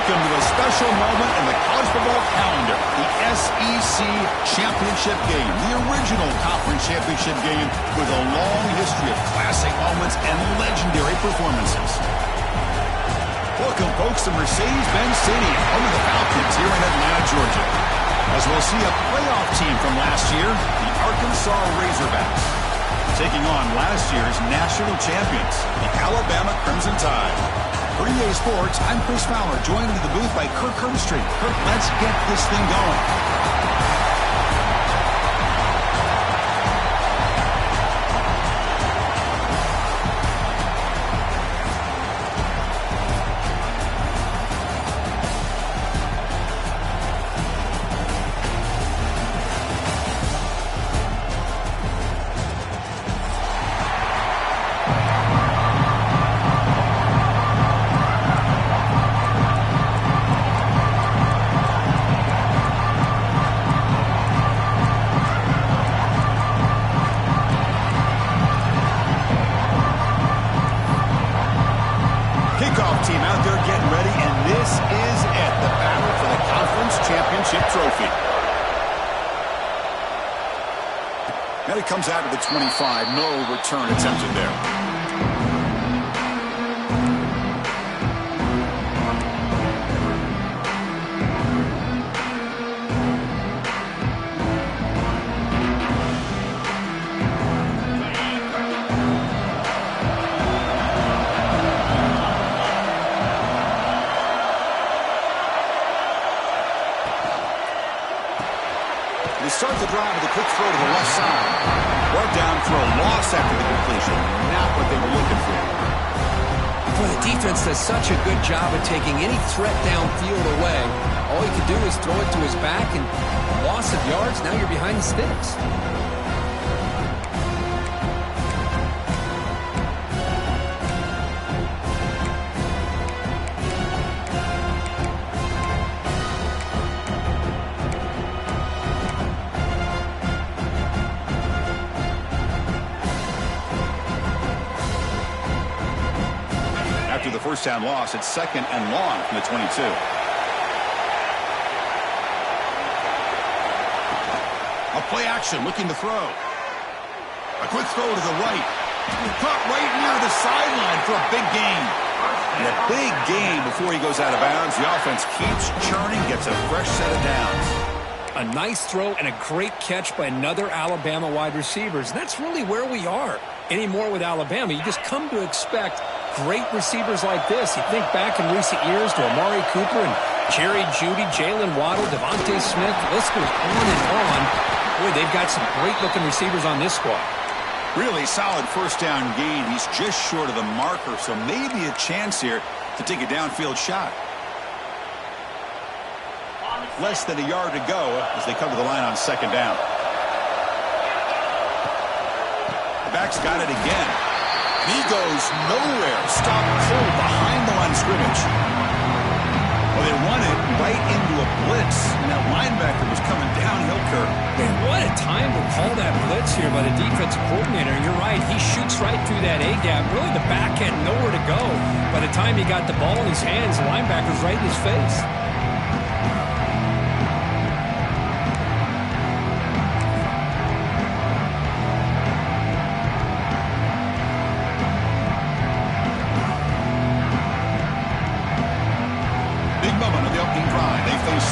Welcome to a special moment in the college football calendar, the SEC Championship game, the original conference championship game with a long history of classic moments and legendary performances. Welcome, folks, to Mercedes-Benz Stadium, home of the Falcons here in Atlanta, Georgia. As we'll see a playoff team from last year, the Arkansas Razorbacks, taking on last year's national champions, the Alabama Crimson Tide. For EA Sports, I'm Chris Fowler, joined in the booth by Kirk Herbstreit. Kirk, let's get this thing going. Team out there getting ready, and this is it, the battle for the conference championship trophy. And it comes out of the 25, no return attempted there. They start the drive with a quick throw to the left side. Brought down for a loss after the completion. Not what they were looking for. Boy, the defense does such a good job of taking any threat downfield away. All you can do is throw it to his back, and loss of yards, now you're behind the sticks. After the first down loss, it's second and long from the 22. A play action, looking to throw. A quick throw to the right. Caught right near the sideline for a big gain. And a big gain before he goes out of bounds. The offense keeps churning, gets a fresh set of downs. A nice throw and a great catch by another Alabama wide receivers. And that's really where we are. Anymore with Alabama, you just come to expect great receivers like this. You think back in recent years to Amari Cooper and Jerry Jeudy, Jalen Waddle, Devontae Smith. The list goes on and on. Boy, they've got some great-looking receivers on this squad. Really solid first down gain. He's just short of the marker, so maybe a chance here to take a downfield shot. Less than a yard to go as they come to the line on second down. The back's got it again. He goes nowhere. Stopped cold behind the line of scrimmage. Well, they run it right into a blitz, and that linebacker was coming downhill, Kirk. Man, what a time to call that blitz here by the defensive coordinator. You're right. He shoots right through that A-gap. Really, the back had nowhere to go. By the time he got the ball in his hands, the linebacker's right in his face.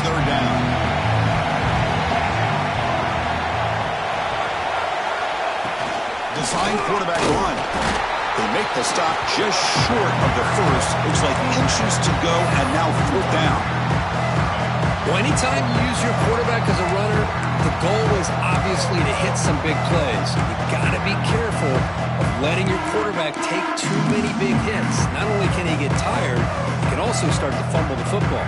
Third down. Design quarterback run. They make the stop just short of the first. Looks like inches to go, and now fourth down. Well, anytime you use your quarterback as a runner, the goal is obviously to hit some big plays. You've got to be careful of letting your quarterback take too many big hits. Not only can he get tired, he can also start to fumble the football.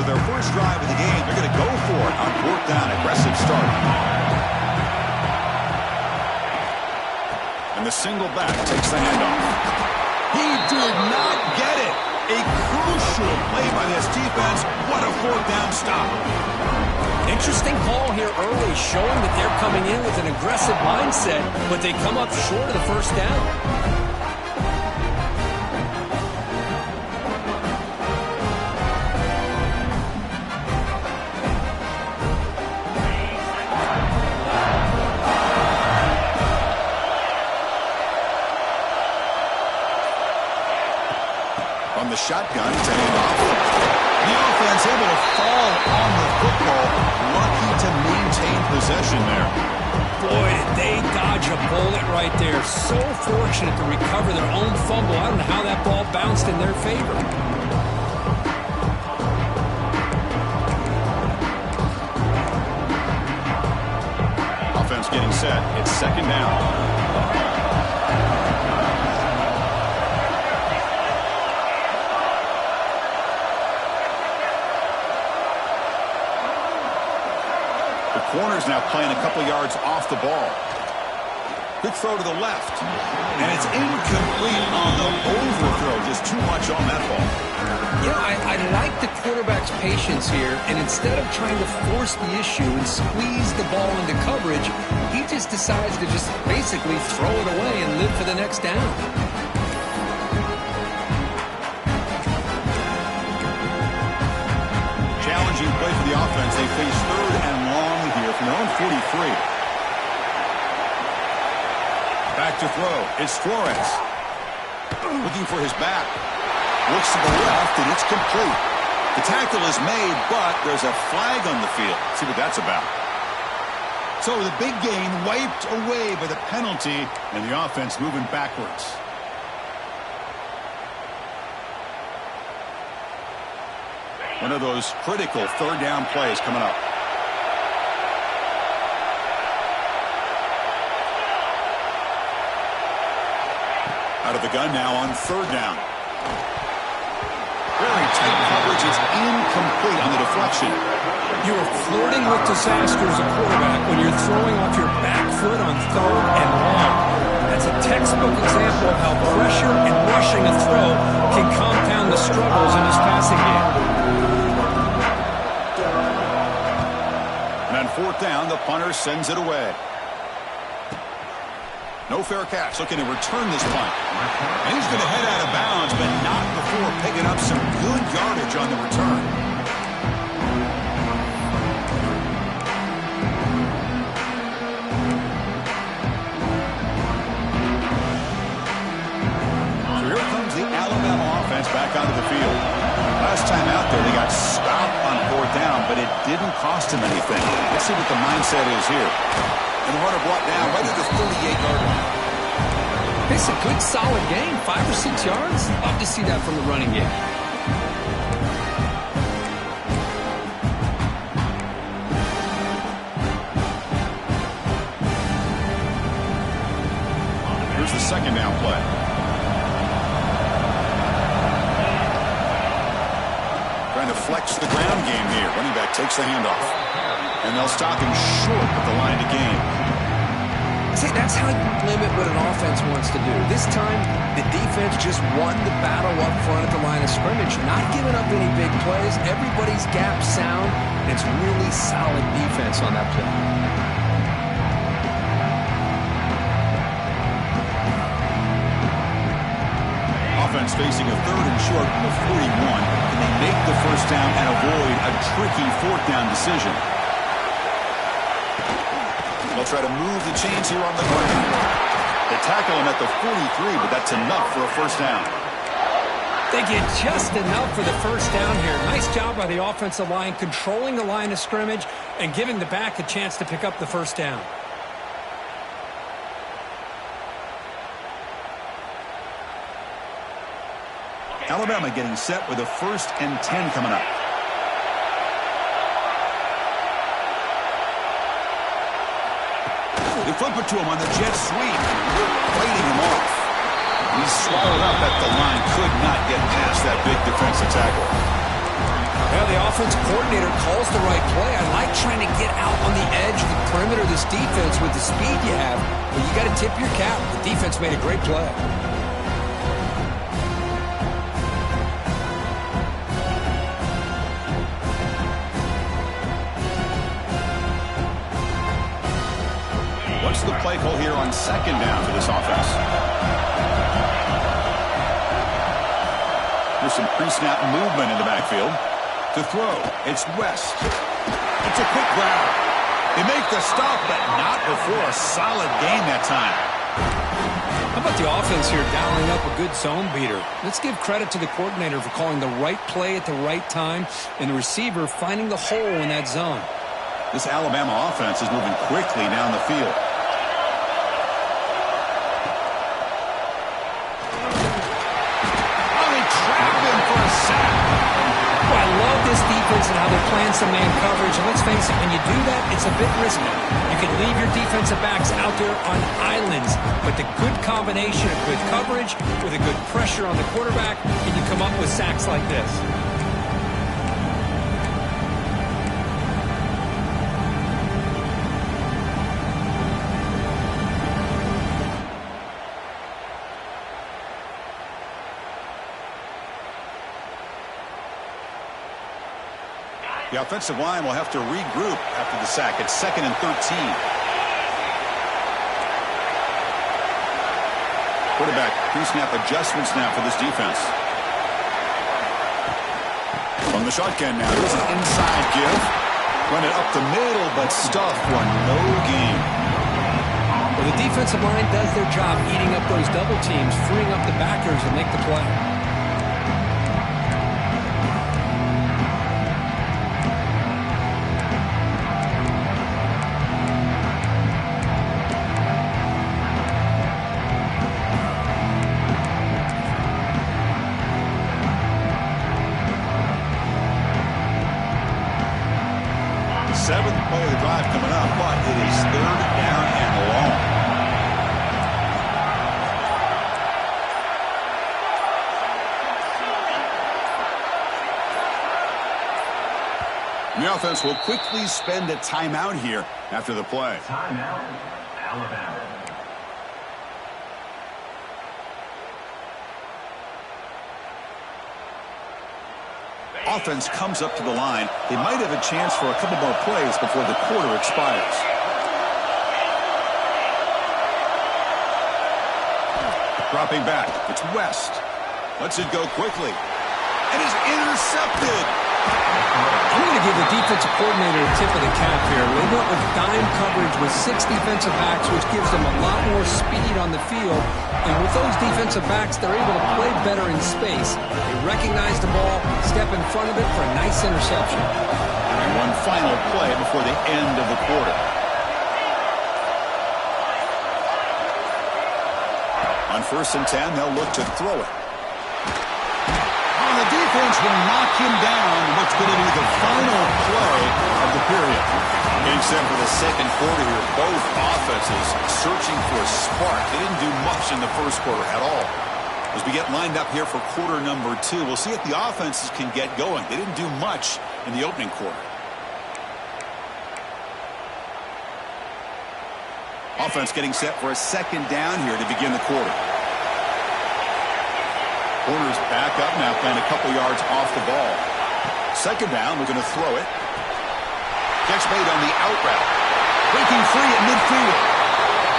Their first drive of the game, they're going to go for it on fourth down. Aggressive start. And the single back takes the handoff. He did not get it. A crucial play by this defense. What a fourth down stop. Interesting call here early, showing that they're coming in with an aggressive mindset, but they come up short of the first down. From the shotgun to hand off. The offense able to fall on the football. Lucky to maintain possession there. Boy, did they dodge a bullet right there. So fortunate to recover their own fumble. I don't know how that ball bounced in their favor. Offense getting set. It's second down. Corner's now playing a couple yards off the ball. Good throw to the left. And it's incomplete on the overthrow. Just too much on that ball. You know, I like the quarterback's patience here. And instead of trying to force the issue and squeeze the ball into coverage, he just decides to just basically throw it away and live for the next down. Challenging play for the offense. They face third and long here from their own 43. Back to throw. It's Flores. Looking for his back. Looks to the left, and it's complete. The tackle is made, but there's a flag on the field. See what that's about. So the big gain wiped away by the penalty, and the offense moving backwards. One of those critical third down plays coming up. Out of the gun now on third down. Very tight coverage is incomplete on the deflection. You are flirting with disaster as a quarterback when you're throwing off your back foot on third and long. That's a textbook example of how pressure and rushing a throw can compound the struggles in his passing game. And on fourth down, the punter sends it away. No fair catch. Looking to return this punt. And he's going to head out of bounds, but not before picking up some good yardage on the return. So here comes the Alabama offense back onto the field. Last time out there, they got stopped on fourth down, but it didn't cost him anything. Let's see what the mindset is here. And the runner brought down right at the 38-yard line. It's a good, solid game. 5 or 6 yards. Love to see that from the running game. Here's the second down play. Trying to flex the ground game here. Running back takes the handoff. And they'll stop him short at the line to gain. See, that's how you limit what an offense wants to do. This time, the defense just won the battle up front at the line of scrimmage, not giving up any big plays. Everybody's gap sound. It's really solid defense on that play. Offense facing a third and short from the 41. Can they make the first down and avoid a tricky fourth down decision? They'll try to move the chains here on the ground. They tackle him at the 43, but that's enough for a first down. They get just enough for the first down here. Nice job by the offensive line, controlling the line of scrimmage and giving the back a chance to pick up the first down. Alabama getting set with a 1st and 10 coming up. They flip it to him on the jet sweep, fighting him off. He's swallowed up at the line, could not get past that big defensive tackle. Well, the offensive coordinator calls the right play. I like trying to get out on the edge of the perimeter of this defense with the speed you have, but you got to tip your cap. The defense made a great play. What's the play call here on second down for this offense? There's some pre-snap movement in the backfield. To throw, it's West. It's a quick grab. They make the stop, but not before a solid gain that time. How about the offense here dialing up a good zone beater? Let's give credit to the coordinator for calling the right play at the right time and the receiver finding the hole in that zone. This Alabama offense is moving quickly down the field. Oh, they trap him for a sack. Well, I love this defense and how they're playing some man coverage. And let's face it, when you do that, it's a bit risky. You can leave your defensive backs out there on islands, but the good combination of good coverage with a good pressure on the quarterback, and you come up with sacks like this. The offensive line will have to regroup after the sack. It's 2nd and 13. Quarterback pre-snap adjustments now for this defense. From the shotgun now, there's an inside give. Run it up the middle, but stuffed for no gain. Well, the defensive line does their job eating up those double teams, freeing up the backers to make the play. 7th play of the drive coming up, but it is 3rd down and long. The offense will quickly spend a timeout here after the play. Timeout, Alabama. Offense comes up to the line. They might have a chance for a couple more plays before the quarter expires. Dropping back, it's West. Lets it go quickly. And is intercepted. I'm going to give the defensive coordinator a tip of the cap here. They went with dime coverage with 6 defensive backs, which gives them a lot more speed on the field. And with those defensive backs, they're able to play better in space. They recognize the ball, step in front of it for a nice interception. And one final play before the end of the quarter. On 1st and 10, they'll look to throw it. The defense will knock him down in what's going to be the final play of the period. Getting set for the second quarter here. Both offenses searching for a spark. They didn't do much in the first quarter at all. As we get lined up here for quarter number 2, we'll see if the offenses can get going. They didn't do much in the opening quarter. Offense getting set for a second down here to begin the quarter. Corners back up now, playing a couple yards off the ball. Second down, we're going to throw it. Catch made on the out route. Breaking free at midfield.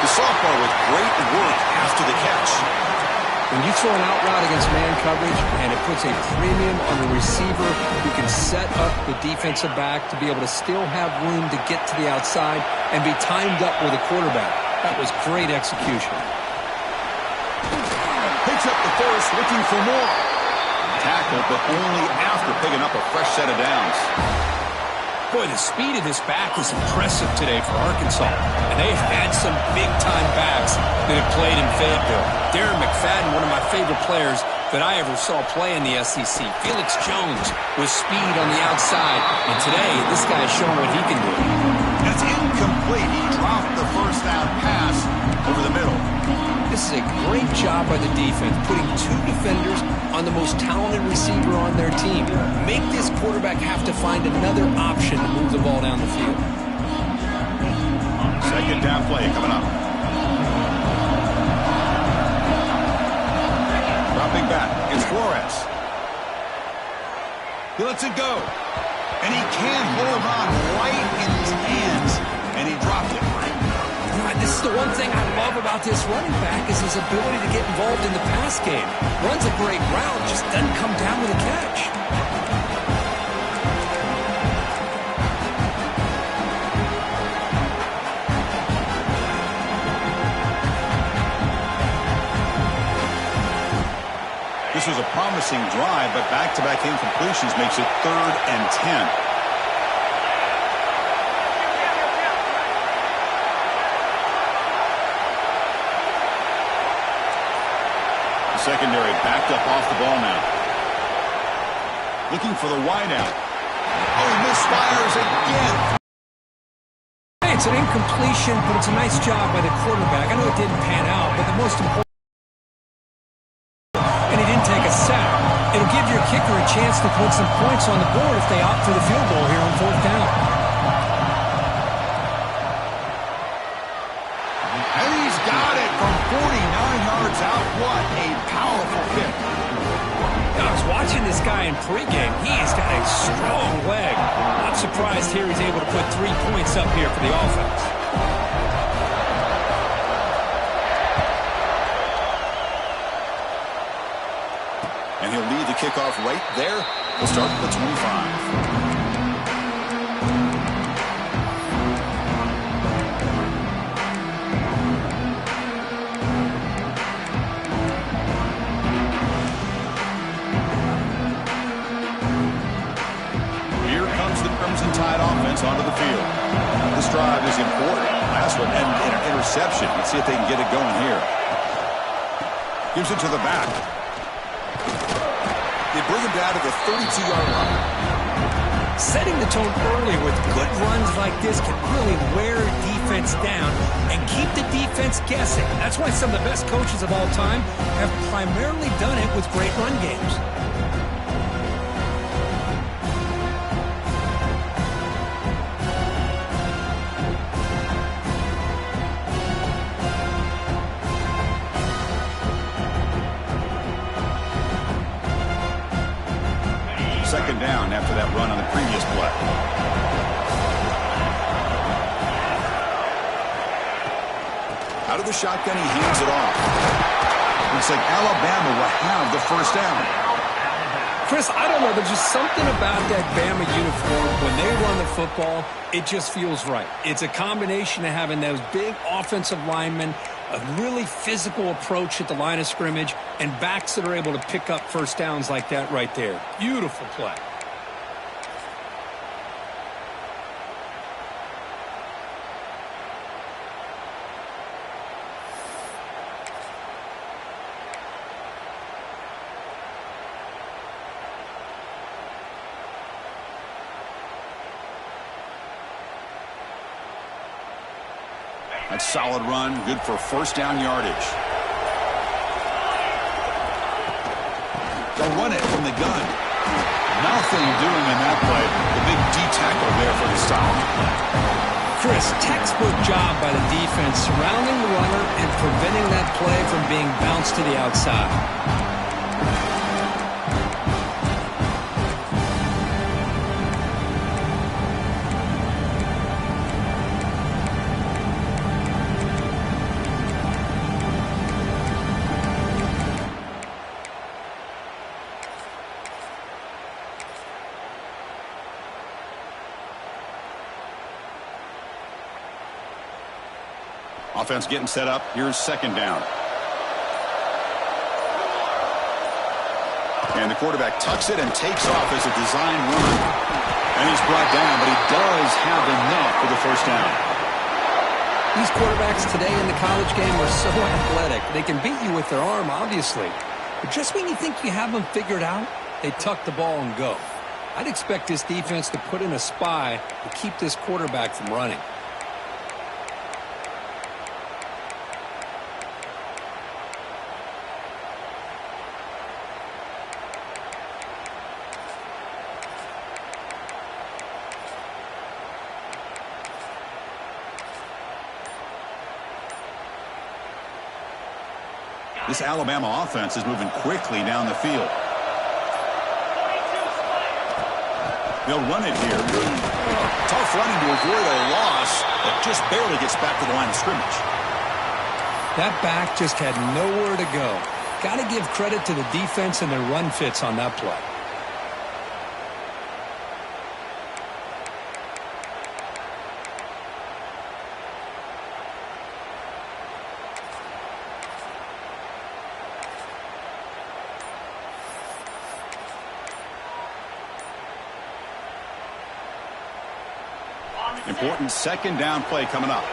The sophomore with great work after the catch. When you throw an out route against man coverage, and it puts a premium on the receiver who can set up the defensive back to be able to still have room to get to the outside and be timed up with a quarterback. That was great execution. Picks up the first, looking for more. Tackle, but only after picking up a fresh set of downs. Boy, the speed of this back is impressive today for Arkansas. And they've had some big-time backs that have played in Fayetteville. Darren McFadden, one of my favorite players that I ever saw play in the SEC. Felix Jones with speed on the outside. And today, this guy is showing what he can do. That's incomplete. He dropped the first down pass over the middle. This is a great job by the defense, putting 2 defenders on the most talented receiver on their team. Make this quarterback have to find another option to move the ball down the field. Second down play coming up. Dropping back, it's Flores. He lets it go. And he can't hold on right in his hands. And he dropped it. This That's the one thing I love about this running back is his ability to get involved in the pass game. Runs a great route, just doesn't come down with a catch. This was a promising drive, but back-to-back incompletions makes it 3rd and 10. The secondary backed up off the ball now. Looking for the wideout. Oh, he misfires again. Hey, it's an incompletion, but it's a nice job by the quarterback. I know it didn't pan out, but the most important, take a sack. It'll give your kicker a chance to put some points on the board if they opt for the field goal here on 4th down. And he's got it from 49 yards out. What a powerful kick. I was watching this guy in pregame. He's got a strong leg. I'm surprised here he's able to put 3 points up here for the offense. And he'll lead the kickoff right there. He'll start at the 25. Here comes the Crimson Tide offense onto the field. This drive is important. Last one and an interception. Let's see if they can get it going here. Gives it to the back. They bring him down to the 32-yard line. Setting the tone early with good runs like this can really wear defense down and keep the defense guessing. That's why some of the best coaches of all time have primarily done it with great run games. Second down after that run on the previous play. Out of the shotgun, he hands it off. Looks like Alabama will have the first down. Chris, I don't know. There's just something about that Bama uniform. When they run the football, it just feels right. It's a combination of having those big offensive linemen, a really physical approach at the line of scrimmage, and backs that are able to pick up first downs like that right there. Beautiful play. That's a solid run, good for first down yardage. They'll run it from the gun. Nothing doing in that play. The big D tackle there for the stop. Chris, textbook job by the defense surrounding the runner and preventing that play from being bounced to the outside. Offense getting set up. Here's second down. And the quarterback tucks it and takes off as a design run. And he's brought down, but he does have enough for the first down. These quarterbacks today in the college game are so athletic. They can beat you with their arm, obviously. But just when you think you have them figured out, they tuck the ball and go. I'd expect this defense to put in a spy to keep this quarterback from running. This Alabama offense is moving quickly down the field. They'll run it here. Tough running to avoid a loss, but just barely gets back to the line of scrimmage. That back just had nowhere to go. Got to give credit to the defense and their run fits on that play. Important second down play coming up.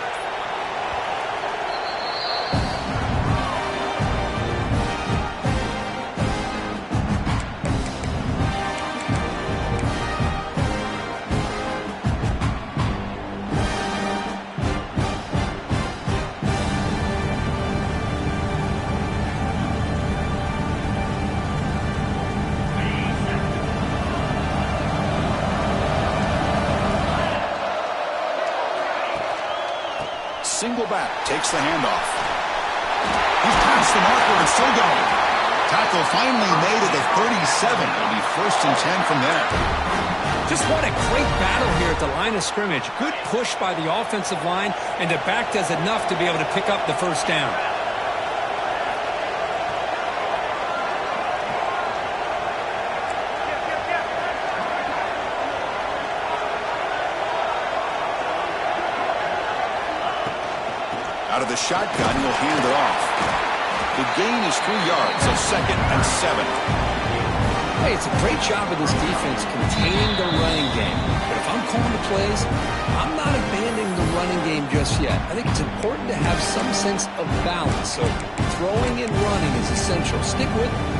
Single back, takes the handoff. He's past the marker and still going. Tackle finally made at the 37. It'll be 1st and 10 from there. Just what a great battle here at the line of scrimmage. Good push by the offensive line, and the back does enough to be able to pick up the first down. Out of the shotgun, he'll hand it off. The gain is 3 yards, so 2nd and 7. Hey, it's a great job of this defense containing the running game. But if I'm calling the plays, I'm not abandoning the running game just yet. I think it's important to have some sense of balance. So throwing and running is essential. Stick with it.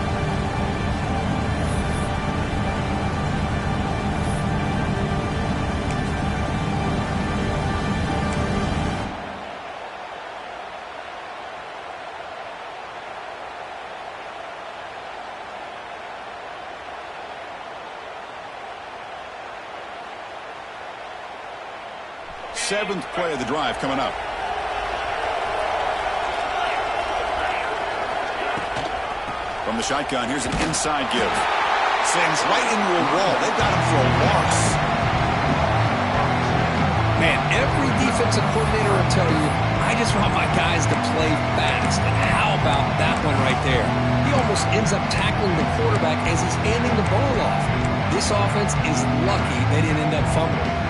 Seventh play of the drive coming up. From the shotgun, here's an inside give. Sends right into a wall. They've got him for a loss. Man, every defensive coordinator will tell you, I just want my guys to play fast. And how about that one right there? He almost ends up tackling the quarterback as he's handing the ball off. This offense is lucky they didn't end up fumbling.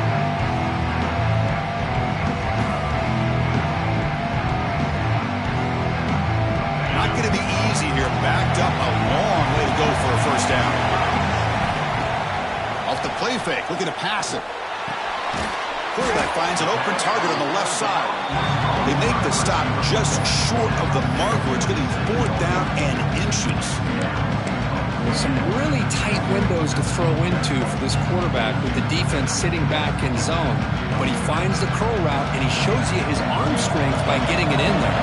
Going to be easy here. Backed up a long way to go for a first down. Off the play fake, looking to pass it. Quarterback finds an open target on the left side. They make the stop just short of the marker. It's going to be 4th down and inches. Some really tight windows to throw into for this quarterback with the defense sitting back in zone. But he finds the curl route, and he shows you his arm strength by getting it in there.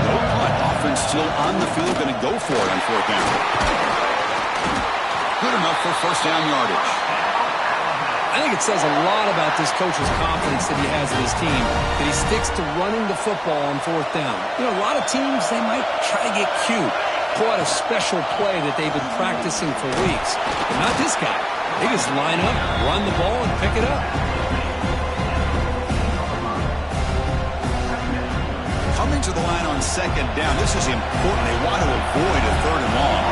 No punt. Offense still on the field, going to go for it on 4th down. Good enough for first down yardage. I think it says a lot about this coach's confidence that he has in his team, that he sticks to running the football on 4th down. You know, a lot of teams, they might try to get cute, pull out a special play that they've been practicing for weeks. But not this guy. They just line up, run the ball, and pick it up. Coming to the line on 2nd down. This is important. They want to avoid a 3rd and long.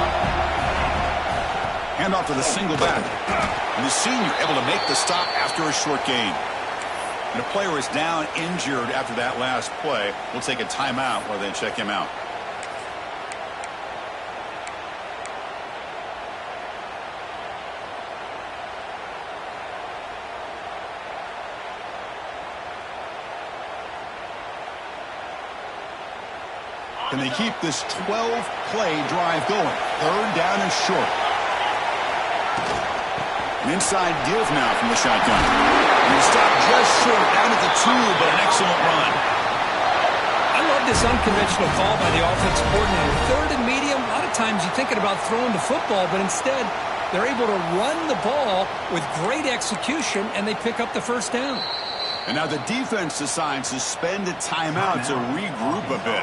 Hand off to the single back. And the senior able to make the stop after a short gain. And a player is down injured after that last play. We'll take a timeout while they check him out. Can they keep this 12-play drive going? 3rd down and short. An inside give now from the shotgun. And he stopped just short, down at the 2, but an excellent run. I love this unconventional call by the offensive coordinator. 3rd and medium, a lot of times you're thinking about throwing the football, but instead they're able to run the ball with great execution, and they pick up the first down. And now the defense decides to spend a timeout to regroup a bit.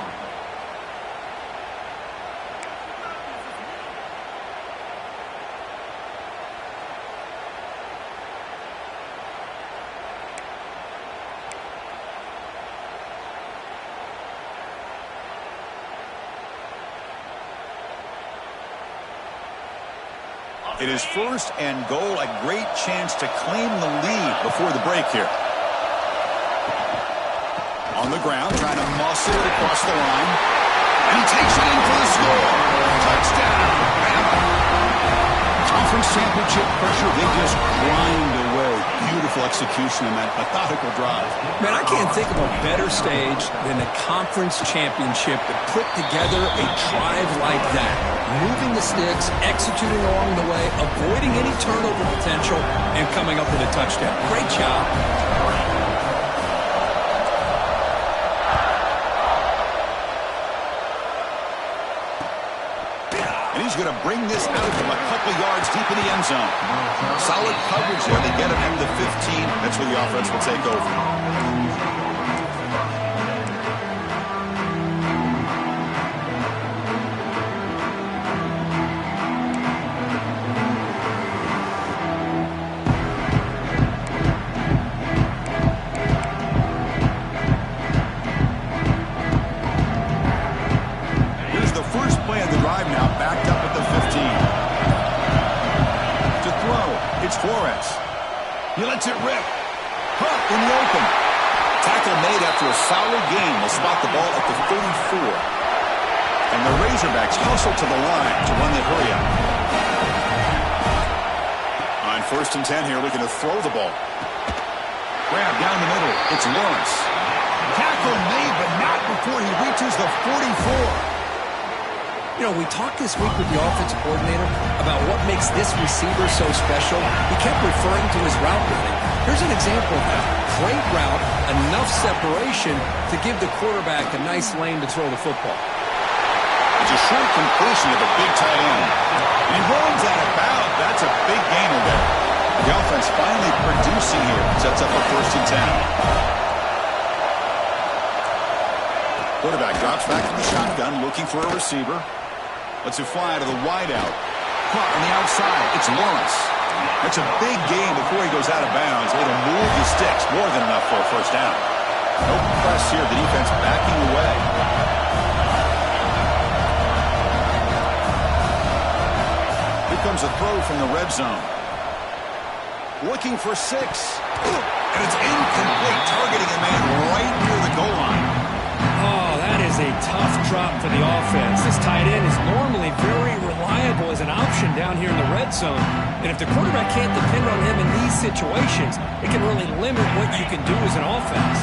It is first and goal, a great chance to claim the lead before the break here. On the ground, trying to muscle it across the line. And he takes it in for the score. Touchdown, Bama. Conference championship pressure, they just grind away. Beautiful execution in that methodical drive. Man, I can't think of a better stage than the conference championship to put together a drive like that. Moving the sticks, executing along the way, avoiding any turnover potential, and coming up with a touchdown. Great job. And he's going to bring this out from a couple yards deep in the end zone. Solid coverage there. They get him at the 15. That's where the offense will take over. He lets it rip. Hunt in the open. Tackle made after a solid gain. Will spot the ball at the 34. And the Razorbacks hustle to the line to run the hurry up. On 1st and 10 here, looking to throw the ball. Grab down the middle. It's Lawrence. Tackle made, but not before he reaches the 44. You know, we talked this week with the offensive coordinator about what makes this receiver so special. He kept referring to his route running. Here's an example of that. Great route, enough separation to give the quarterback a nice lane to throw the football. It's a short completion of a big tight end. And he runs out of bounds. That's a big gainer there. The offense finally producing here. Sets up a 1st and 10. Quarterback drops back to the shotgun, looking for a receiver. Lets it fly to the wideout. Caught on the outside. It's Lawrence. That's a big gain before he goes out of bounds. Able to move the sticks. More than enough for a 1st down. No press here. The defense backing away. Here comes a throw from the red zone. Looking for 6. And it's incomplete. Targeting a man right near the goal line. Oh, that is a tough drop for the offense. This tight end is normally very reliable as an option down here in the red zone. And if the quarterback can't depend on him in these situations, it can really limit what you can do as an offense.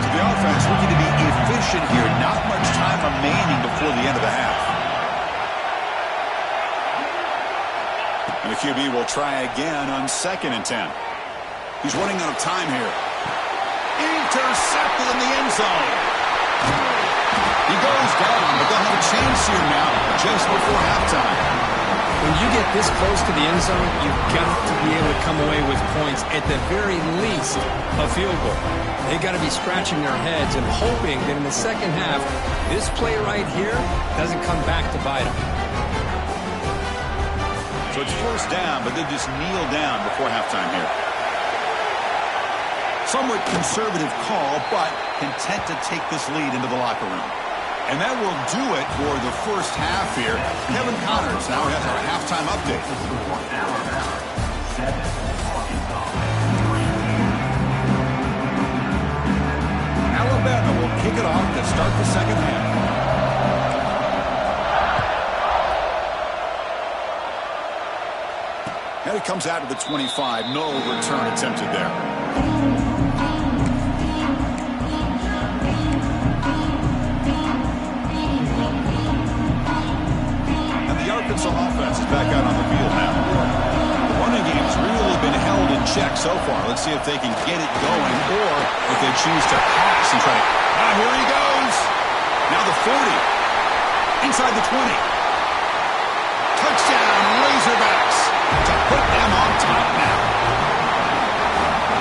So the offense looking to be efficient here. Not much time remaining before the end of the half. And the QB will try again on 2nd and 10. He's running out of time here. Intercepted in the end zone. He goes down, but they'll have a chance here now just before halftime. When you get this close to the end zone, you've got to be able to come away with points, at the very least, a field goal. They've got to be scratching their heads and hoping that in the second half, this play right here doesn't come back to bite them. So it's 1st down, but they just kneel down before halftime here. Somewhat conservative call, but content to take this lead into the locker room. And that will do it for the 1st half here. Kevin Connors now has our halftime update. Alabama will kick it off to start the second half. And it comes out of the 25. No return attempted there. Arkansas offense is back out on the field now. The running game's really been held in check so far. Let's see if they can get it going or if they choose to pass and try to... here he goes. Now the 40. Inside the 20. Touchdown, Razorbacks. To put them on top now.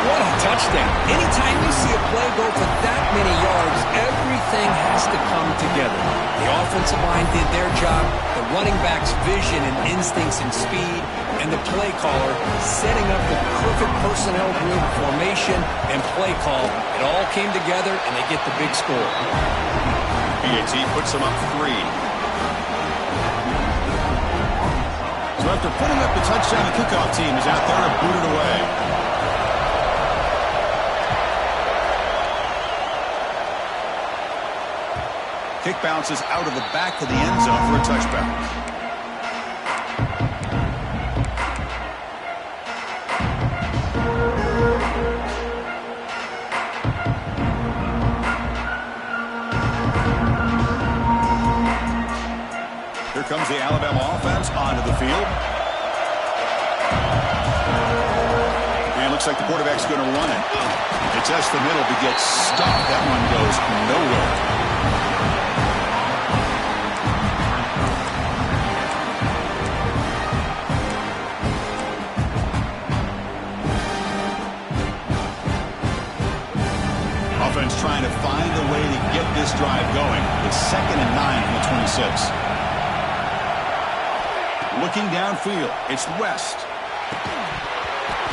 What a touchdown. Anytime you see a play go for that many yards, everything has to come together. The offensive line did their job, the running back's vision and instincts and speed, and the play caller setting up the perfect personnel group, formation, and play call. It all came together, and they get the big score. PAT puts them up 3. So after putting up the touchdown, the kickoff team is out there to boot it away. Kick bounces out of the back of the end zone for a touchback. Here comes the Alabama offense onto the field. And it looks like the quarterback's going to run it. It tests the middle, but gets stopped. That one goes nowhere. Offense trying to find a way to get this drive going. It's 2nd and 9 from the 26. Looking downfield, it's West.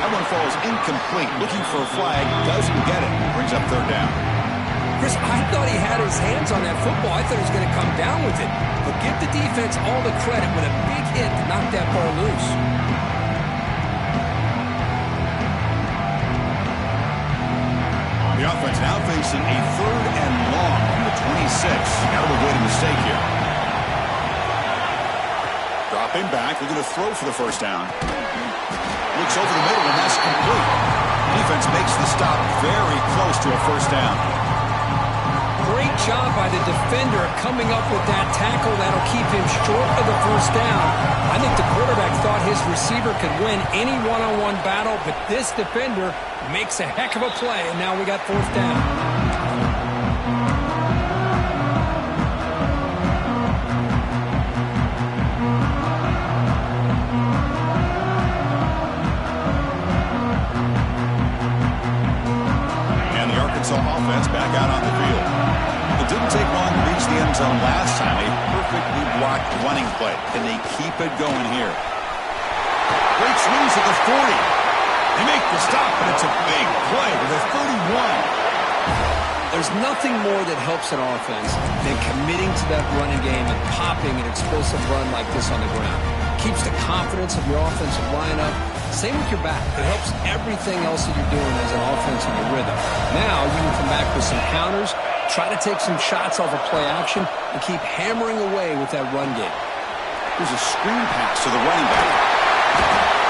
That one falls incomplete. Looking for a flag, doesn't get it. Brings up 3rd down. Chris, I thought he had his hands on that football. I thought he was going to come down with it. But give the defense all the credit with a big hit to knock that ball loose. The offense now facing a 3rd and long from the 26. Got to avoid a mistake here. Dropping back, they're going to throw for the 1st down. Looks over the middle, and that's complete. Defense makes the stop very close to a 1st down. Great job by the defender coming up with that tackle. That'll keep him short of the 1st down. I think the quarterback thought his receiver could win any one-on-one battle, but this defender makes a heck of a play, and now we got 4th down. Offense back out on the field. It didn't take long to reach the end zone last time. A perfectly blocked running play. Can they keep it going here? Breaks loose at the 40. They make the stop, but it's a big play with a 31. There's nothing more that helps an offense than committing to that running game and popping an explosive run like this on the ground. Keeps the confidence of your offensive lineup. Same with your back. It helps everything else that you're doing as an offense in your rhythm. Now you can come back with some counters, try to take some shots off of play action, and keep hammering away with that run game. Here's a screen pass to the running back.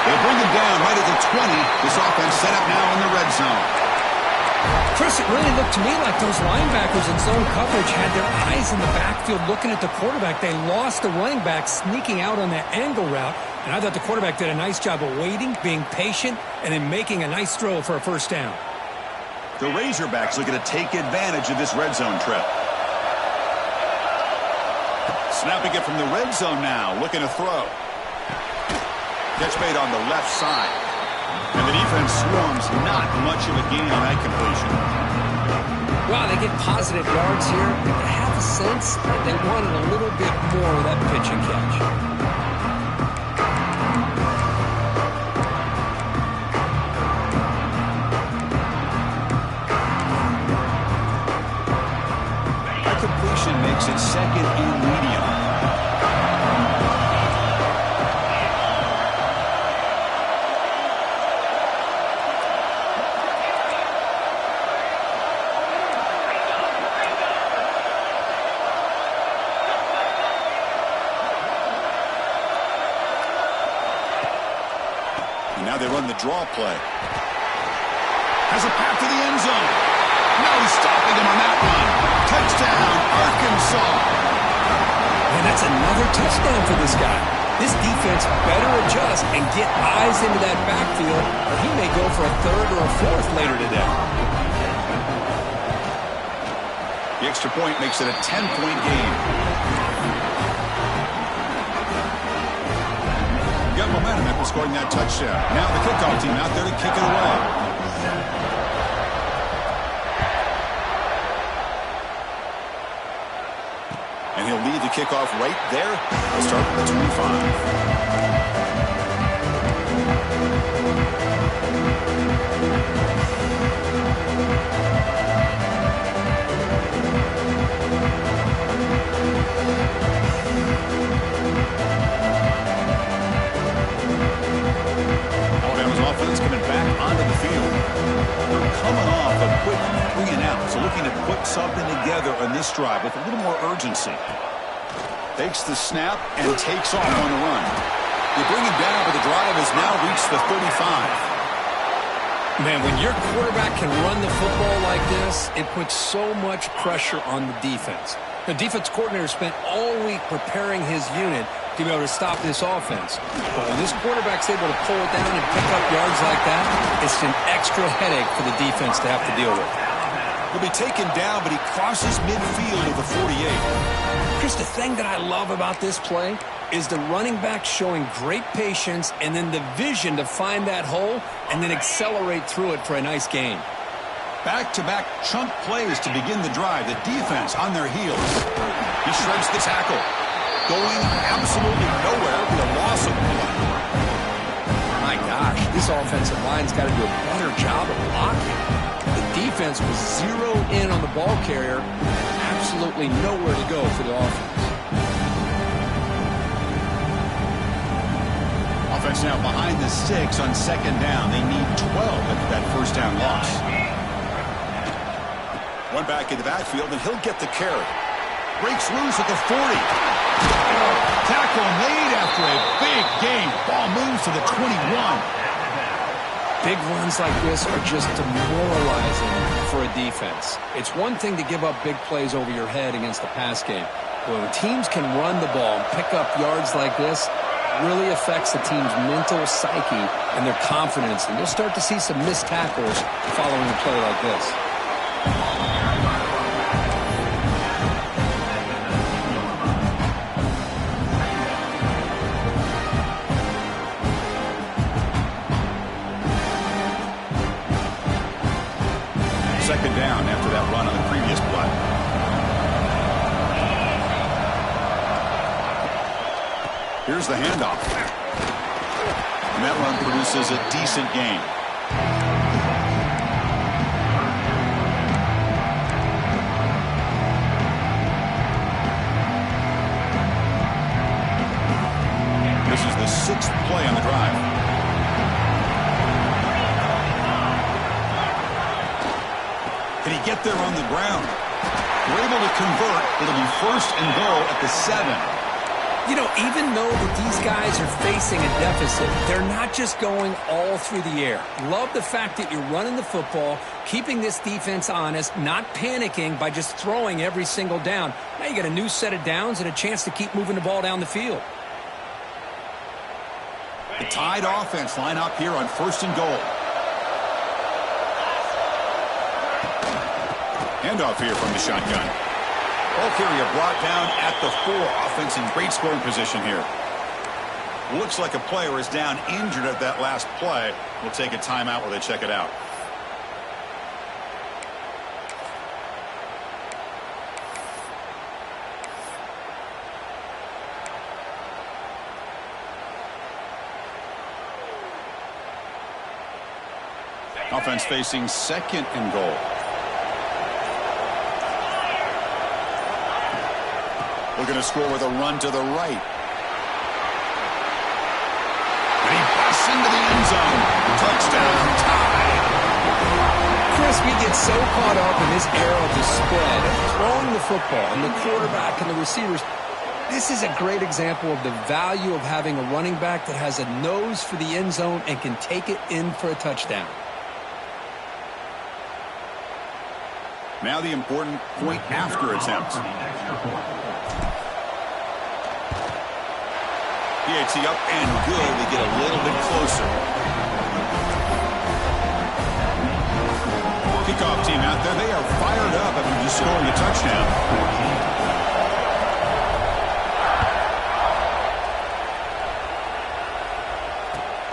They bring him down right at the 20. This offense set up now in the red zone. Chris, it really looked to me like those linebackers in zone coverage had their eyes in the backfield looking at the quarterback. They lost the running back sneaking out on that angle route. And I thought the quarterback did a nice job of waiting, being patient, and then making a nice throw for a 1st down. The Razorbacks looking to take advantage of this red zone trip. Snapping it from the red zone now, looking to throw. Catch made on the left side. And the defense swarms not much of a gain on that completion. Wow, they get positive yards here. But I have a sense that they wanted a little bit more of that pitch and catch. Makes it 2nd and medium. And now they run the draw play. Has a path to the end zone. No stopping him on that one. Touchdown, Arkansas. And that's another touchdown for this guy. This defense better adjust and get eyes into that backfield, or he may go for a 3rd or a 4th later today. The extra point makes it a 10-point game. Got momentum after scoring that touchdown. Now the kickoff team out there to kick it away. And he'll lead the kickoff right there. He'll start with the 25. drive with a little more urgency. Takes the snap and takes off on the run. They bring him down, but the drive has now reached the 35. Man, when your quarterback can run the football like this, it puts so much pressure on the defense. The defense coordinator spent all week preparing his unit to be able to stop this offense. But when this quarterback's able to pull it down and pick up yards like that, it's an extra headache for the defense to have to deal with. He'll be taken down, but he crosses midfield of the 48. Chris, the thing that I love about this play is the running back showing great patience and then the vision to find that hole and then accelerate through it for a nice gain. Back-to-back chunk plays to begin the drive. The defense on their heels. He shreds the tackle. Going absolutely nowhere with a loss of play. My gosh, this offensive line's got to do a better job of blocking. The defense was zeroed in on the ball carrier. Absolutely nowhere to go for the offense. Offense now behind the 6 on second down. They need 12 after that first down loss. One back in the backfield, and he'll get the carry. Breaks loose at the 40. Tackle made after a big gain. Ball moves to the 21. Big runs like this are just demoralizing for a defense. It's one thing to give up big plays over your head against the pass game. But when teams can run the ball and pick up yards like this, it really affects the team's mental psyche and their confidence. And you'll start to see some missed tackles following a play like this. Second down after that run on the previous play. Here's the handoff. And that run produces a decent gain. This is the 6th play on the drive. Can he get there on the ground? We're able to convert. It'll be first and goal at the 7. You know, even though that these guys are facing a deficit, they're not just going all through the air. Love the fact that you're running the football, keeping this defense honest, not panicking by just throwing every single down. Now you got a new set of downs and a chance to keep moving the ball down the field. The tied offense line up here on first and goal. Handoff here from the shotgun. Ball carrier brought down at the 4. Offense in great scoring position here. Looks like a player is down injured at that last play. We'll take a timeout while they check it out. Offense facing second and goal. Looking to score with a run to the right. And he busts into the end zone. Touchdown, tie. Chris, we get so caught up in this era of the spread, of throwing the football, and the quarterback and the receivers. This is a great example of the value of having a running back that has a nose for the end zone and can take it in for a touchdown. Now the important point after attempt. PAT up and good. They get a little bit closer. Kickoff team out there. They are fired up after just scoring a touchdown.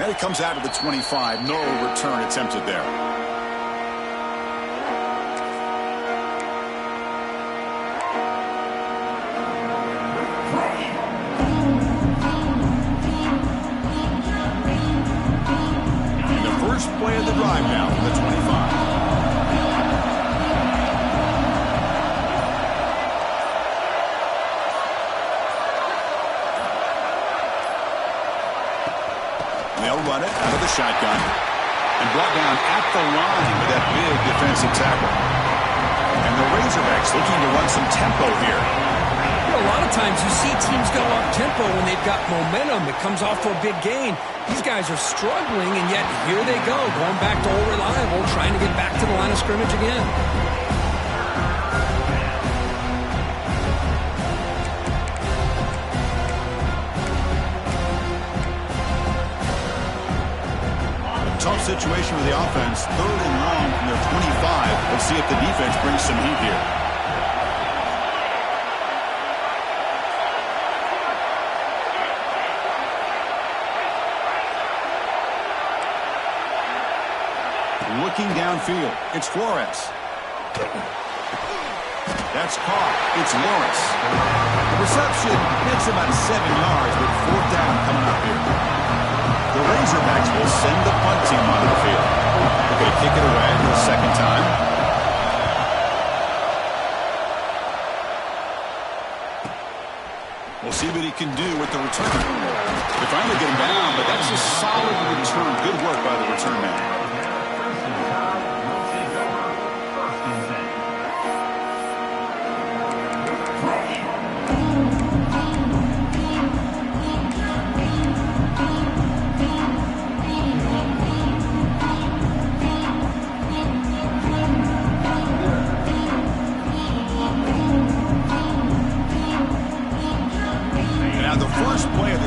And it comes out of the 25. No return attempted there. Play of the drive now from the 25. They'll run it out of the shotgun and brought down at the line with that big defensive tackle. And And the Razorbacks looking to run some tempo here. A lot of times you see teams go up-tempo when they've got momentum that comes off for a big gain. These guys are struggling, and yet here they go, going back to old reliable, trying to get back to the line of scrimmage again. Tough situation for the offense. 3rd and long from their 25. Let's see if the defense brings some heat here. Looking downfield, it's Flores. That's caught. It's Lawrence. The reception makes about 7 yards, but 4th down coming up here. The Razorbacks will send the punt team onto the field. They're going to kick it away for the 2nd time. We'll see what he can do with the return. They finally get him down, but that's a solid return. Good work by the return man.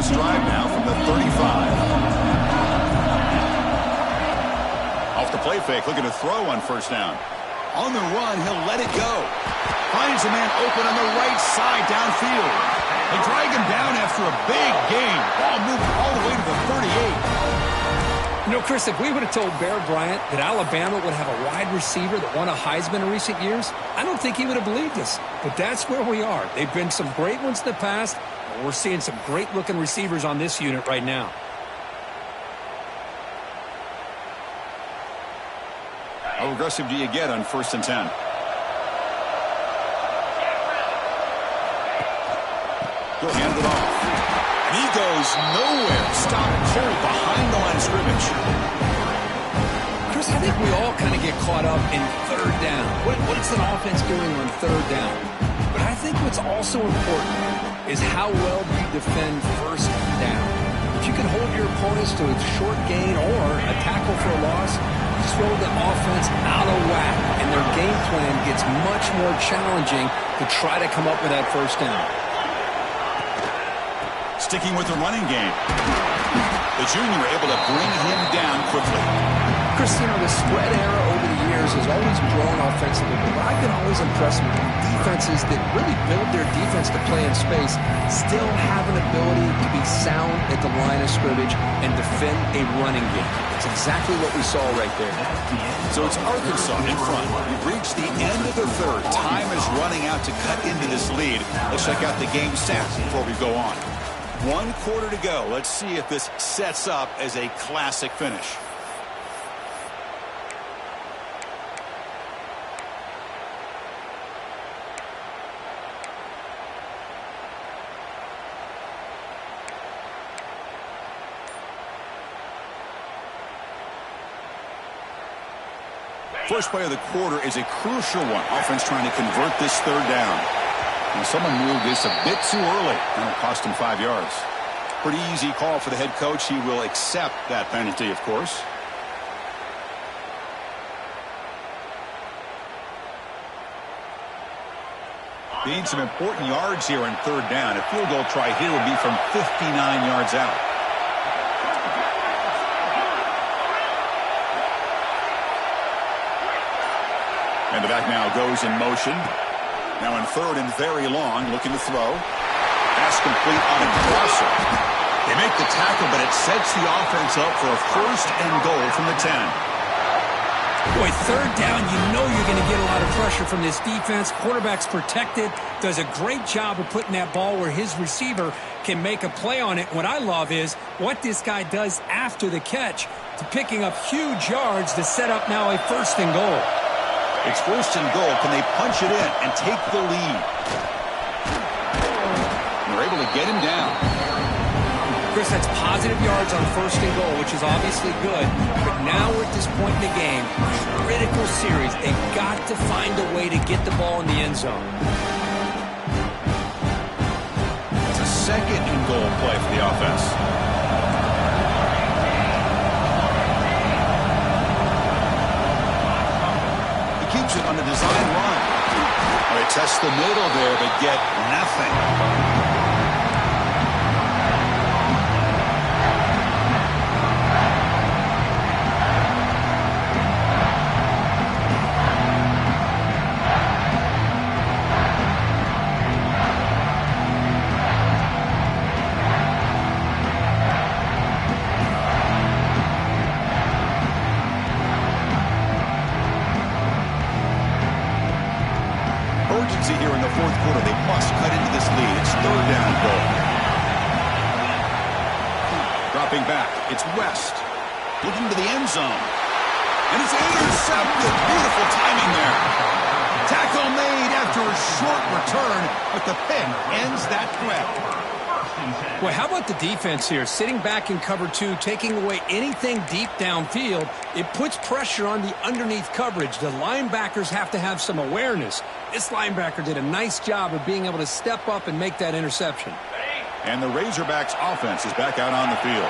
Drive now from the 35. Off the play fake, looking to throw on 1st down. On the run, he'll let it go. Finds a man open on the right side downfield. They drag him down after a big gain. Ball moved all the way to the 38. You know, Chris, if we would have told Bear Bryant that Alabama would have a wide receiver that won a Heisman in recent years, I don't think he would have believed us. But that's where we are. They've been some great ones in the past. We're seeing some great-looking receivers on this unit right now. How aggressive do you get on 1st and 10? He'll hand it off. And he goes nowhere. Stop cold behind the line of scrimmage. Chris, I think we all kind of get caught up in 3rd down. What's an offense doing on 3rd down? But I think what's also important is how well you defend 1st down. If you can hold your opponents to a short gain or a tackle for a loss, you throw the offense out of whack, and their game plan gets much more challenging to try to come up with that 1st down. Sticking with the running game. The junior able to bring him down quickly. Chris, you know, the spread era over the years has always grown offensively, but I've been always impressed with defenses that really build their defense to play in space, still have an ability to be sound at the line of scrimmage and defend a running game. It's exactly what we saw right there. So it's Arkansas in front. We've reached the end of the 3rd. Time is running out to cut into this lead. Let's check out the game stats before we go on. 1 quarter to go. Let's see if this sets up as a classic finish. First play of the quarter is a crucial one. Offense trying to convert this 3rd down. And someone moved this a bit too early. That'll cost him 5 yards. Pretty easy call for the head coach. He will accept that penalty, of course. They need some important yards here in 3rd down. A field goal try here would be from 59 yards out. And the back now goes in motion. Now in 3rd and very long, looking to throw. Pass complete on a crosser. They make the tackle, but it sets the offense up for a 1st and goal from the 10. Boy, 3rd down, you know you're going to get a lot of pressure from this defense. Quarterback's protected, does a great job of putting that ball where his receiver can make a play on it. What I love is what this guy does after the catch to picking up huge yards to set up now a 1st and goal. It's 1st and goal. Can they punch it in and take the lead? And they're able to get him down. Chris, that's positive yards on 1st and goal, which is obviously good. But now we're at this point in the game, critical series. They've got to find a way to get the ball in the end zone. It's a 2nd and goal play for the offense. He keeps it on the design run. They test the middle there, but get nothing. Here in the 4th quarter, they must cut into this lead. It's 3rd down goal. Dropping back, it's West. Looking to the end zone. And it's intercepted. Beautiful timing there. Tackle made after a short return, but the pick ends that threat. Well, how about the defense here? Sitting back in cover 2, taking away anything deep downfield. It puts pressure on the underneath coverage. The linebackers have to have some awareness. This linebacker did a nice job of being able to step up and make that interception. And the Razorbacks offense is back out on the field.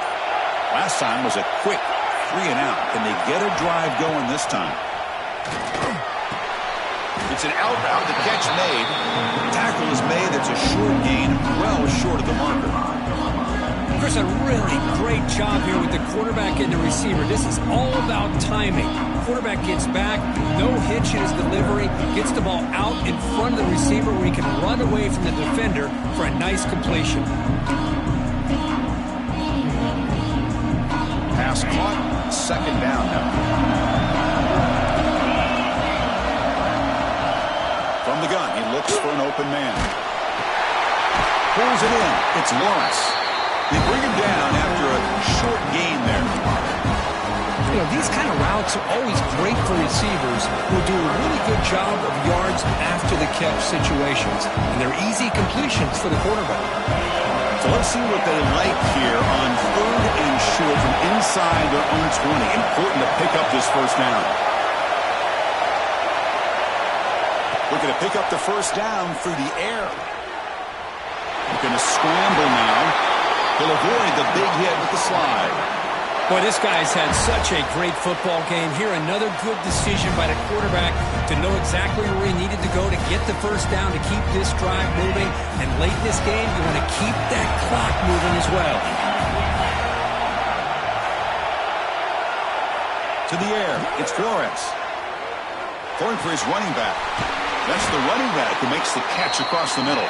Last time was a quick 3 and out. Can they get a drive going this time? It's an out route. The catch made. Tackle is made. It's a short gain, well short of the marker. Chris, a really great job here with the quarterback and the receiver. This is all about timing. Quarterback gets back, no hitch in his delivery, gets the ball out in front of the receiver where he can run away from the defender for a nice completion. Pass caught. 2nd down now. From the gun, he looks for an open man. Pulls it in. It's Lawrence. They bring him down after a short gain there. You know, these kind of routes are always great for receivers who do a really good job of yards after the catch situations. And they're easy completions for the quarterback. So let's see what they like here on 3rd and short from inside their own 20. Important to pick up this 1st down. Looking to pick up the 1st down through the air. Looking to scramble now. He'll avoid the big hit with the slide. Boy, this guy's had such a great football game. Here, another good decision by the quarterback to know exactly where he needed to go to get the 1st down to keep this drive moving. And late in this game, you want to keep that clock moving as well. To the air, it's Flores. Throwing for his running back. That's the running back who makes the catch across the middle.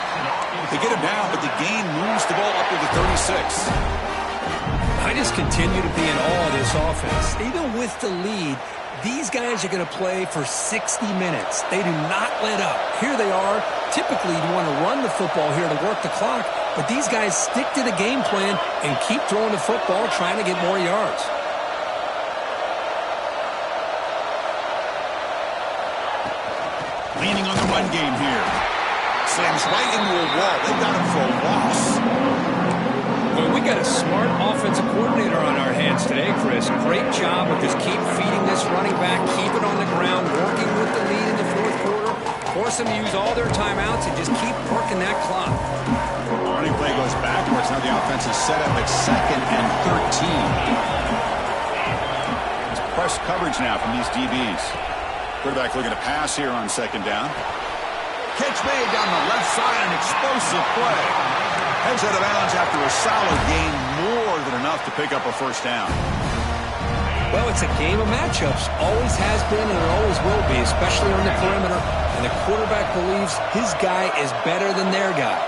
They get him down, but the gain moves the ball up to the 36. I just continue to be in awe of this offense. Even with the lead, these guys are going to play for 60 minutes. They do not let up. Here they are. Typically, you want to run the football here to work the clock, but these guys stick to the game plan and keep throwing the football, trying to get more yards. Leaning on the run game here. Slams right into a wall. They got him for a loss. Well, we got a smart offensive coordinator on our hands today, Chris. Great job of just keep feeding this running back, keep it on the ground, working with the lead in the 4th quarter, force them to use all their timeouts, and just keep working that clock. Running play goes backwards. Now the offense is set up at 2nd and 13. It's press coverage now from these DBs. Quarterback looking to pass here on 2nd down. Catch made down the left side, an explosive play. Heads out of bounds after a solid gain, more than enough to pick up a 1st down. Well, it's a game of matchups. Always has been and it always will be, especially on the perimeter. And the quarterback believes his guy is better than their guy.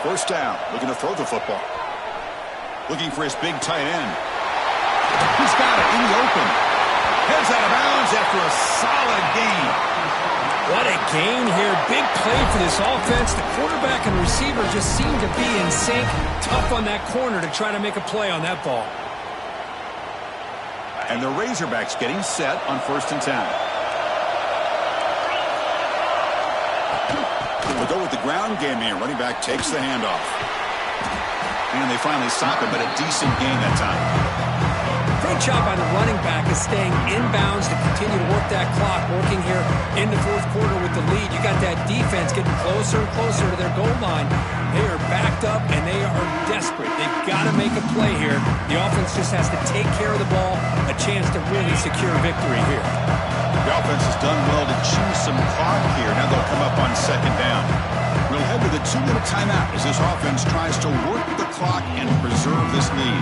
First down, looking to throw the football. Looking for his big tight end. He's got it in the open. Heads out of bounds after a solid gain. What a gain here. Big play for this offense. The quarterback and receiver just seem to be in sync. Tough on that corner to try to make a play on that ball. And the Razorbacks getting set on 1st and 10. They'll go with the ground game here. Running back takes the handoff. And they finally stop him, but a decent gain that time. Great job by the running back is staying inbounds to continue to work that clock, working here in the fourth quarter with the lead. You got that defense getting closer and closer to their goal line. They are backed up, and they are desperate. They've got to make a play here. The offense just has to take care of the ball, a chance to really secure victory here. The offense has done well to chew some clock here. Now they'll come up on second down. We'll head to the 2-minute timeout as this offense tries to work the clock and preserve this lead.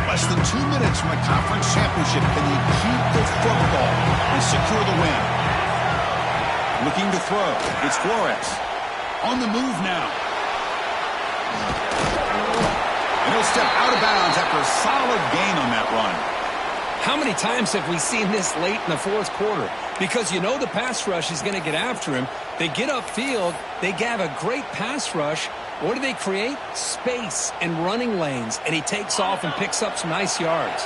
Less than 2 minutes from a conference championship. Can they keep the football and secure the win? Looking to throw. It's Flores. On the move now. And he'll step out of bounds after a solid gain on that run. How many times have we seen this late in the fourth quarter? Because you know the pass rush is going to get after him. They get upfield. They have a great pass rush. What do they create? Space and running lanes. And he takes off and picks up some nice yards.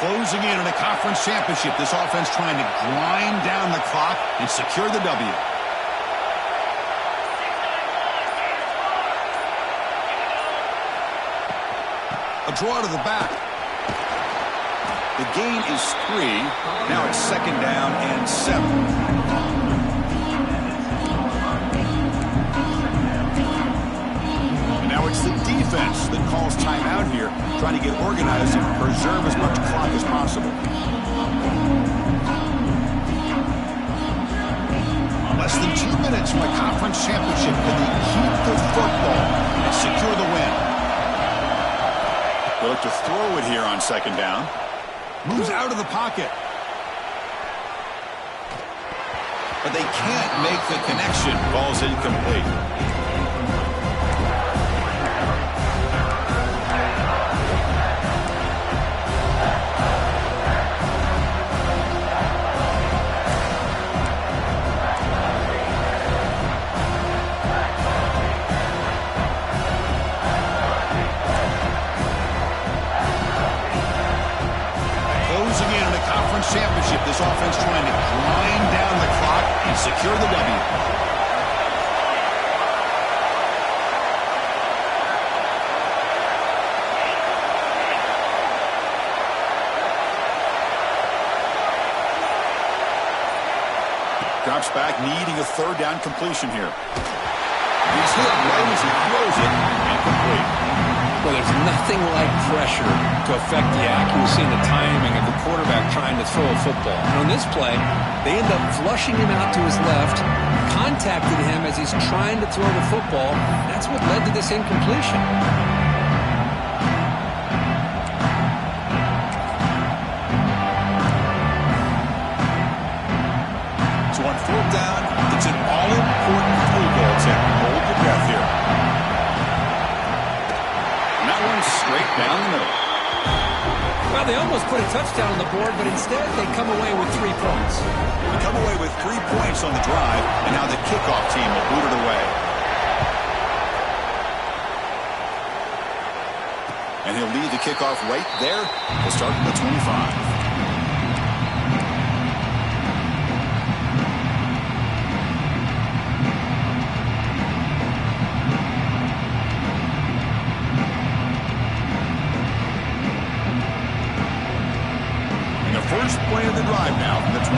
Closing in on a conference championship. This offense trying to grind down the clock and secure the W. A draw to the back. The gain is 3. Now it's second down and 7. And now it's the defense that calls timeout here, trying to get organized and preserve as much clock as possible. Less than 2 minutes from a conference championship. Can they keep the football and secure the win? They'll look to throw it here on second down. Moves out of the pocket. But they can't make the connection. Ball's incomplete. Championship. This offense trying to grind down the clock and secure the W. Drops back, needing a third down completion here. He's hit right as he throws it, incomplete. Well, there's nothing like pressure to affect the accuracy and the timing of the quarterback trying to throw a football. And on this play, they end up flushing him out to his left, contacted him as he's trying to throw the football. That's what led to this incompletion. So on fourth down, it's an all-important field goal attempt. Hold your breath here. Straight down the middle. Well, they almost put a touchdown on the board, but instead they come away with 3 points. They come away with 3 points on the drive, and now the kickoff team will boot it away. And he'll lead the kickoff right there. We'll start at the 25. First play of the drive now from the 25.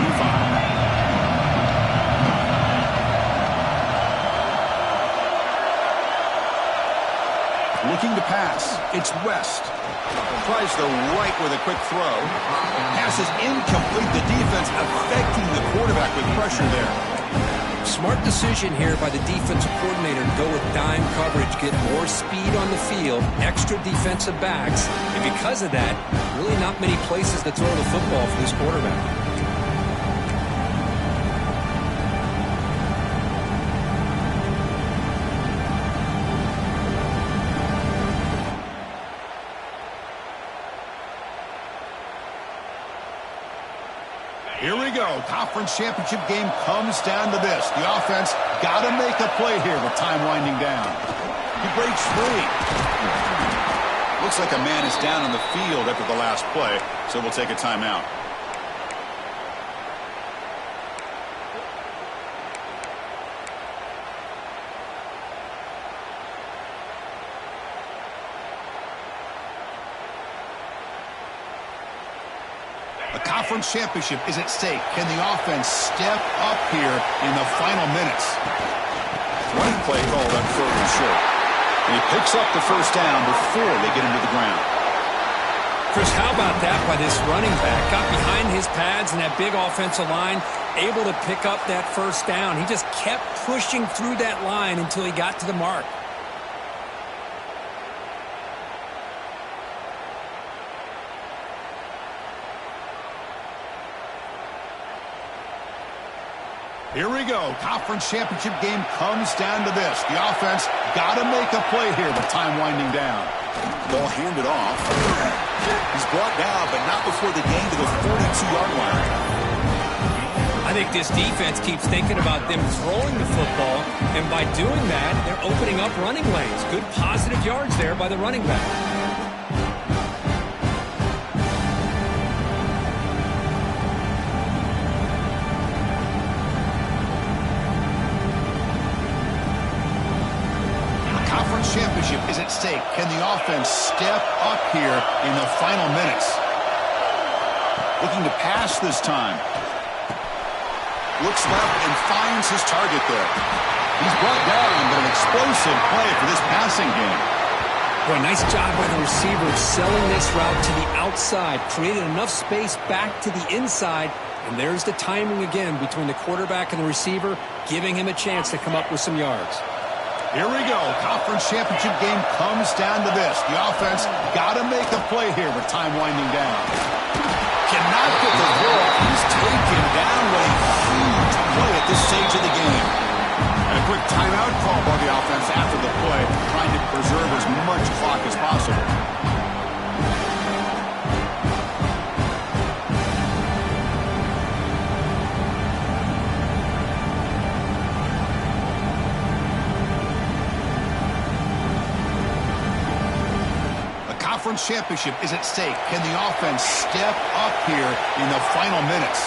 Looking to pass. It's West. Tries the right with a quick throw. Pass is incomplete. The defense affecting the quarterback with pressure there. Smart decision here by the defensive coordinator to go with dime coverage, get more speed on the field, extra defensive backs, and because of that, really not many places to throw the football for this quarterback. Here we go. Conference championship game comes down to this. The offense got to make a play here with time winding down. He breaks free. Looks like a man is down on the field after the last play, so we'll take a timeout. A conference championship is at stake. Can the offense step up here in the final minutes? Running play called on 3rd and short. And he picks up the first down before they get him to the ground. Chris, how about that by this running back? Got behind his pads and that big offensive line, able to pick up that first down. He just kept pushing through that line until he got to the mark. Here we go. Conference championship game comes down to this. The offense got to make a play here, but time winding down. Ball handed off. He's brought down, but not before the gain to the 42-yard line. I think this defense keeps thinking about them throwing the football, and by doing that, they're opening up running lanes. Good positive yards there by the running back. Championship is at stake. Can the offense step up here in the final minutes? Looking to pass this time. Looks left and finds his target there. He's brought down, but an explosive play for this passing game. Boy, nice job by the receiver selling this route to the outside. Created enough space back to the inside. And there's the timing again between the quarterback and the receiver, giving him a chance to come up with some yards. Here we go. Conference championship game comes down to this. The offense got to make a play here with time winding down. Cannot get the ball. He's taken down with a huge play at this stage of the game. And a quick timeout call by the offense after the play, trying to preserve as much clock as possible. Conference championship is at stake. Can the offense step up here in the final minutes?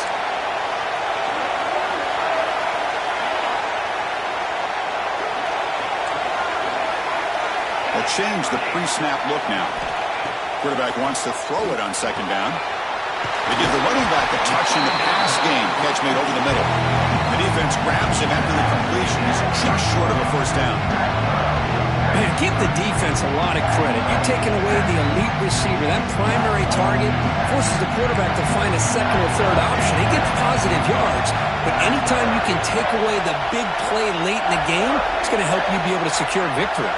They'll change the pre-snap look now. Quarterback wants to throw it on 2nd down. They give the running back a touch in the pass game. Catch made over the middle. The defense grabs him after the completion. He's just short of a first down. Man, give the defense a lot of credit. You're taking away the elite receiver. That primary target forces the quarterback to find a second or third option. He gets positive yards, but anytime you can take away the big play late in the game, it's going to help you be able to secure victory.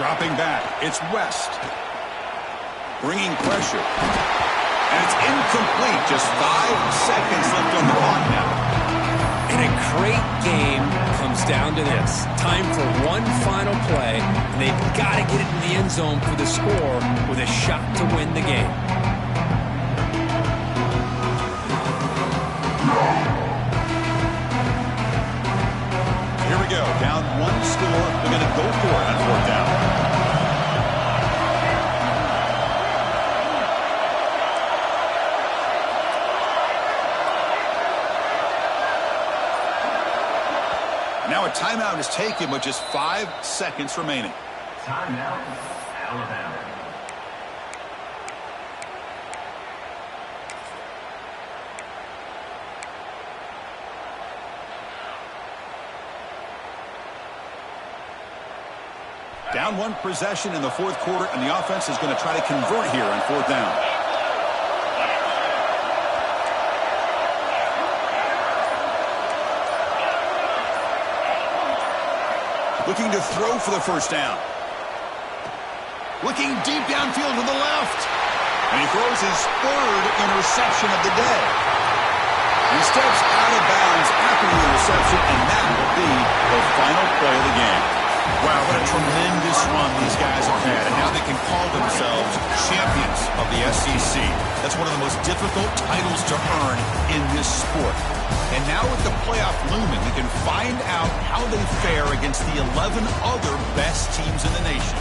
Dropping back, it's West. Bringing pressure. And it's incomplete. Just 5 seconds left on the clock now. And a great game comes down to this. Time for one final play, and they've got to get it in the end zone for the score with a shot to win the game. Here we go. Down 1 score. They're going to go for it on 4th down. Now a timeout is taken with just 5 seconds remaining. Timeout, Alabama. Down 1 possession in the 4th quarter, and the offense is going to try to convert here on 4th down. Looking to throw for the first down. Looking deep downfield to the left. And he throws his 3rd interception of the day. He steps out of bounds after the interception, and that will be the final play of the game. Wow, what a tremendous run these guys have had, and now they can call themselves champions of the SEC. That's one of the most difficult titles to earn in this sport. And now with the playoff looming, we can find out how they fare against the 11 other best teams in the nation.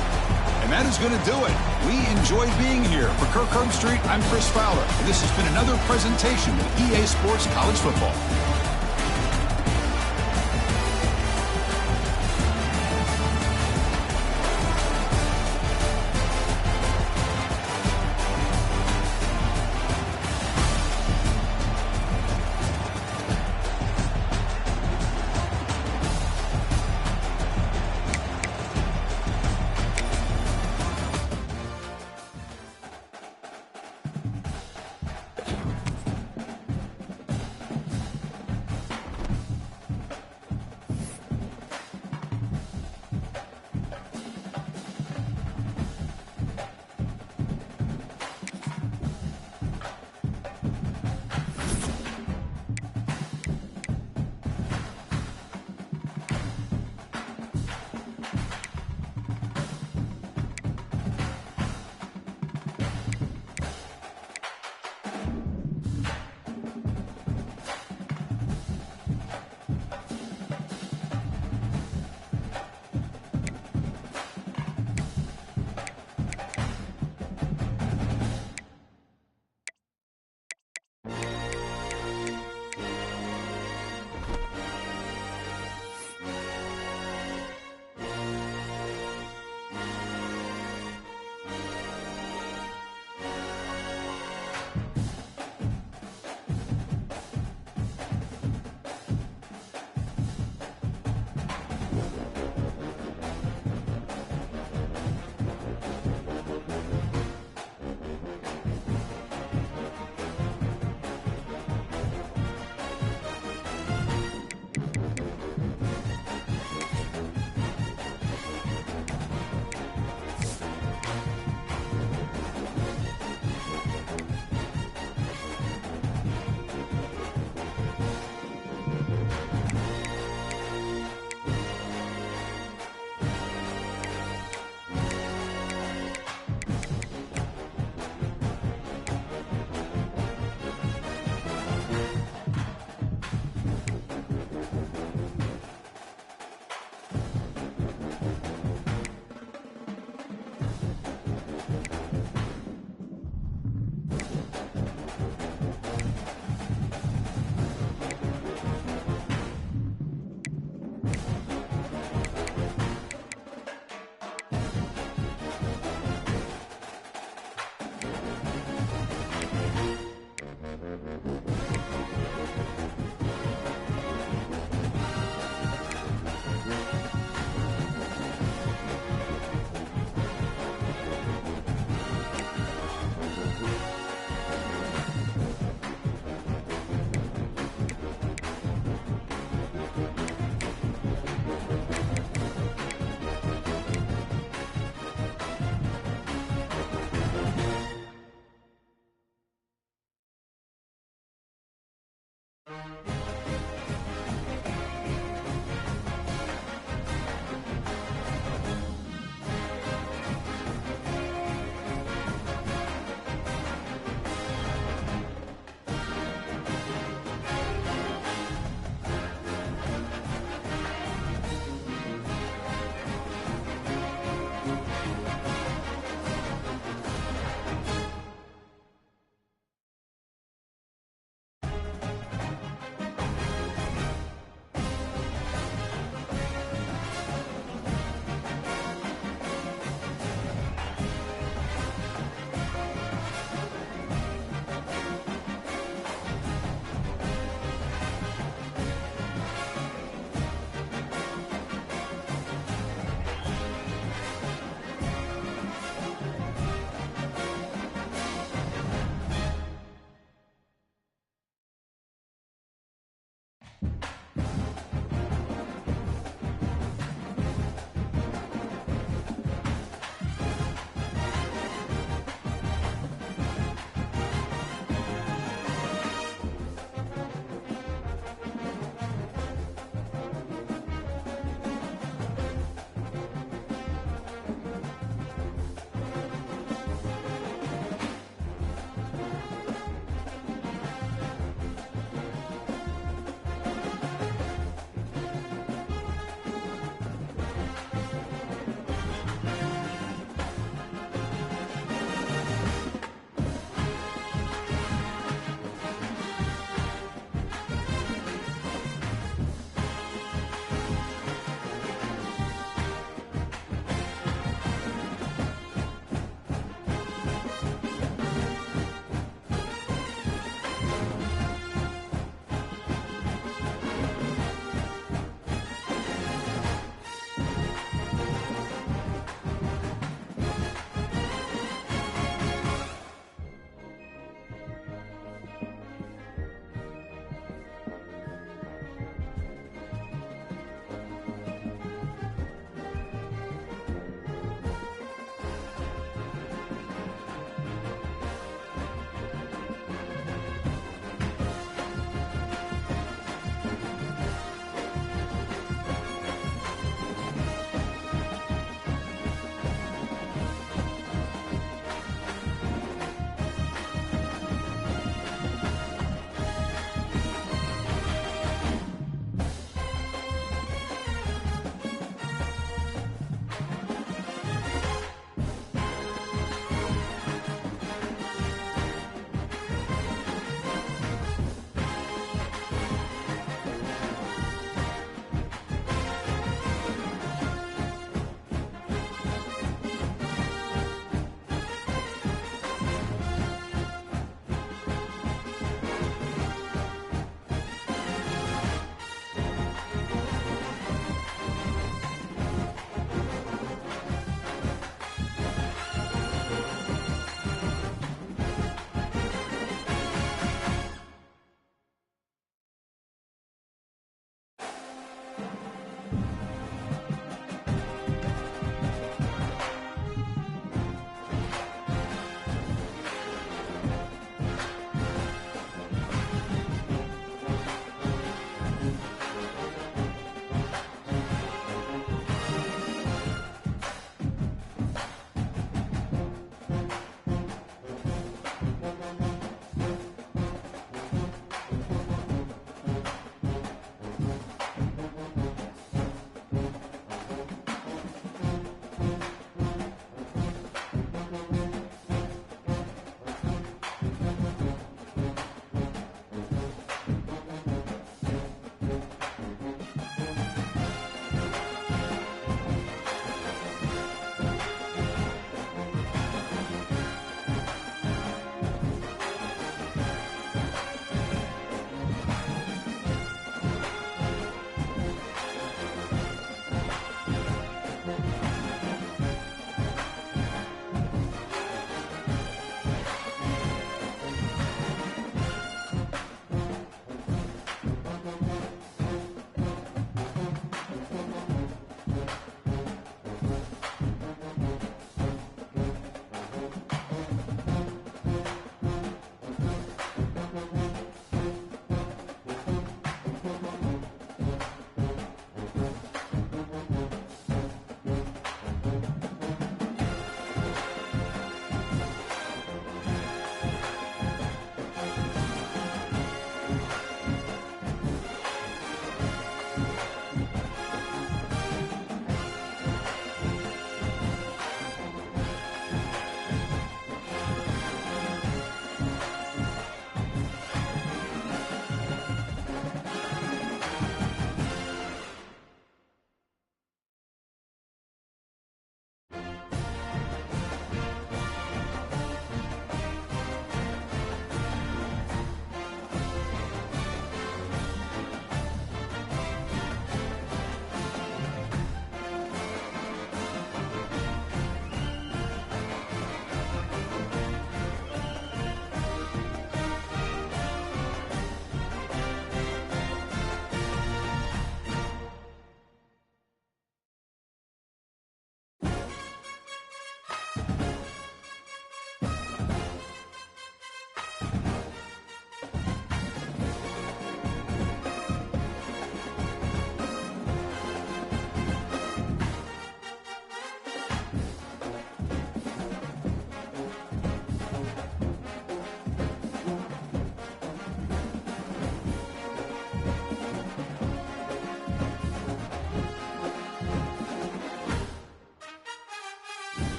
And that is going to do it. We enjoyed being here. For Kirk Herbstreit, I'm Chris Fowler. And this has been another presentation of EA Sports College Football.